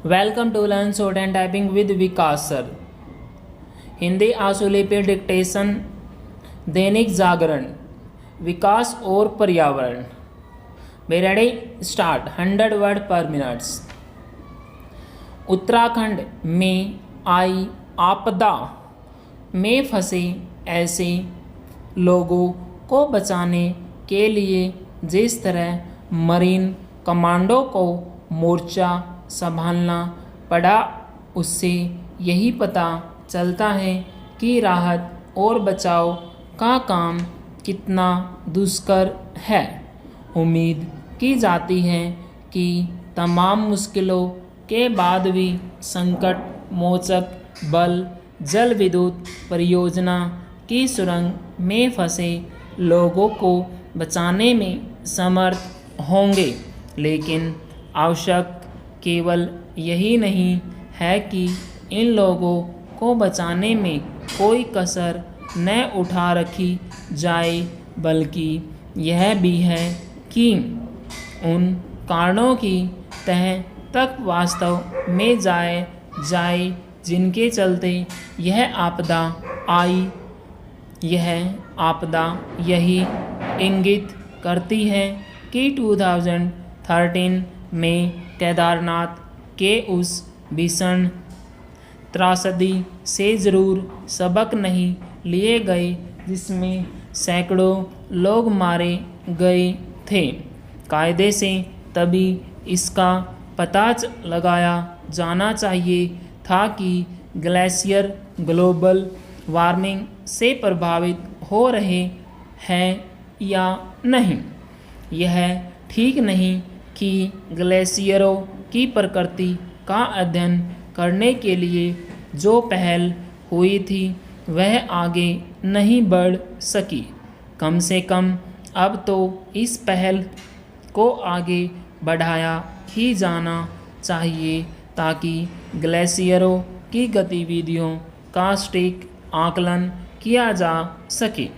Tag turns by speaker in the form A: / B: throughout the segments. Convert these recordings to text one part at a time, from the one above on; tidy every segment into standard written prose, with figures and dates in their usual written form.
A: Welcome to learn short and typing with Vikas sir. Hindi आशुलिपि dictation. Dainik Jagran, विकास और पर्यावरण। Be ready, start. 100 word पर minutes. Uttarakhand में आई आपदा में फंसे ऐसे लोगों को बचाने के लिए जिस तरह मरीन कमांडो को मोर्चा संभालना पड़ा, उससे यही पता चलता है कि राहत और बचाव का काम कितना दुष्कर है। उम्मीद की जाती है कि तमाम मुश्किलों के बाद भी संकट मोचक बल जल विद्युत परियोजना की सुरंग में फंसे लोगों को बचाने में समर्थ होंगे। लेकिन आवश्यक केवल यही नहीं है कि इन लोगों को बचाने में कोई कसर न उठा रखी जाए, बल्कि यह भी है कि उन कारणों की तह तक वास्तव में जाए जिनके चलते यह आपदा आई। यह आपदा यही इंगित करती है कि 2013 में केदारनाथ के उस भीषण त्रासदी से ज़रूर सबक नहीं लिए गए जिसमें सैकड़ों लोग मारे गए थे। कायदे से तभी इसका पता लगाया जाना चाहिए था कि ग्लेशियर ग्लोबल वार्मिंग से प्रभावित हो रहे हैं या नहीं। यह ठीक नहीं कि ग्लेशियरों की प्रकृति का अध्ययन करने के लिए जो पहल हुई थी वह आगे नहीं बढ़ सकी। कम से कम अब तो इस पहल को आगे बढ़ाया ही जाना चाहिए ताकि ग्लेशियरों की गतिविधियों का सटीक आकलन किया जा सके।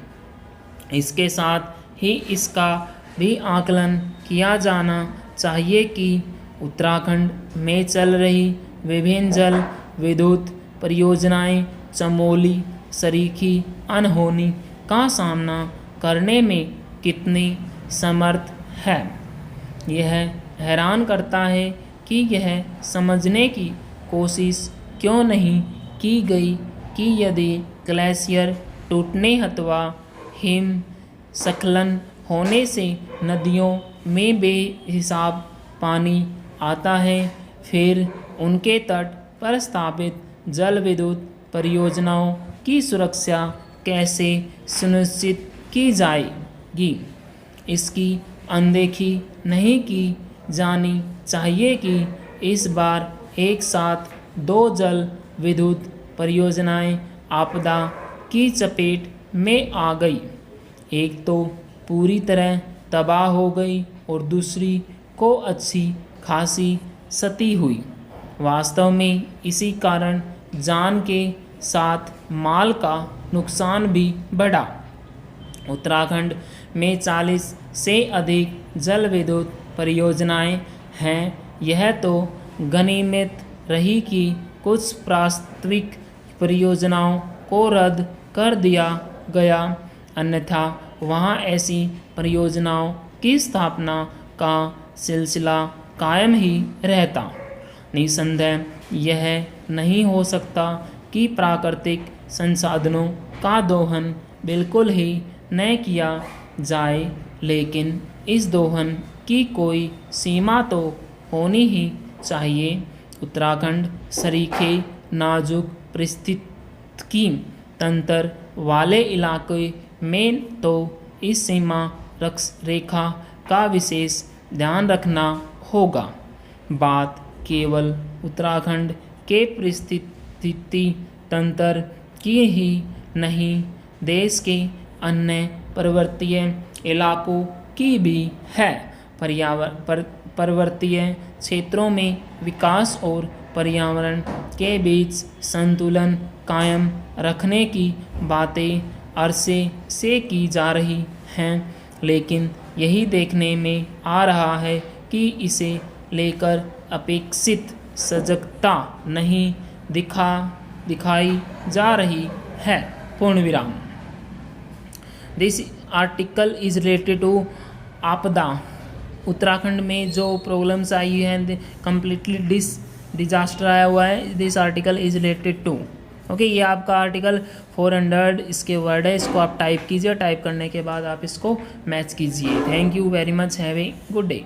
A: इसके साथ ही इसका भी आकलन किया जाना चाहिए कि उत्तराखंड में चल रही विभिन्न जल विद्युत परियोजनाएं चमोली सरीखी अनहोनी का सामना करने में कितनी समर्थ है। यह हैरान करता है कि यह समझने की कोशिश क्यों नहीं की गई कि यदि ग्लेशियर टूटने अथवा हिमस्खलन होने से नदियों में बेहिसाब पानी आता है, फिर उनके तट पर स्थापित जल विद्युत परियोजनाओं की सुरक्षा कैसे सुनिश्चित की जाएगी। इसकी अनदेखी नहीं की जानी चाहिए कि इस बार एक साथ 2 जल विद्युत परियोजनाएं आपदा की चपेट में आ गई। एक तो पूरी तरह तबाह हो गई और दूसरी को अच्छी खासी क्षति हुई। वास्तव में इसी कारण जान के साथ माल का नुकसान भी बढ़ा। उत्तराखंड में 40 से अधिक जल विद्युत परियोजनाएं हैं। यह तो गनीमत रही कि कुछ प्रास्ताविक परियोजनाओं को रद्द कर दिया गया, अन्यथा वहां ऐसी परियोजनाओं की स्थापना का सिलसिला कायम ही रहता। निसंदेह यह नहीं हो सकता कि प्राकृतिक संसाधनों का दोहन बिल्कुल ही न किया जाए, लेकिन इस दोहन की कोई सीमा तो होनी ही चाहिए। उत्तराखंड सरीखे नाजुक परिस्थितिकी तंत्र वाले इलाके में तो इस सीमा रेखा का विशेष ध्यान रखना होगा। बात केवल उत्तराखंड के परिस्थिति तंत्र की ही नहीं, देश के अन्य पर्वतीय इलाकों की भी है। पर्वतीय क्षेत्रों में विकास और पर्यावरण के बीच संतुलन कायम रखने की बातें अरसे से की जा रही हैं, लेकिन यही देखने में आ रहा है कि इसे लेकर अपेक्षित सजगता नहीं दिखाई जा रही है। पूर्ण विराम। This article is related to आपदा। उत्तराखंड में जो प्रॉब्लम्स आई हैं, कंप्लीटली डिजास्टर आया हुआ है, this article is related to. Okay, ये आपका आर्टिकल 400 इसके वर्ड है, इसको आप टाइप कीजिए, टाइप करने के बाद आप इसको मैच कीजिए। Thank you very much, have a good day.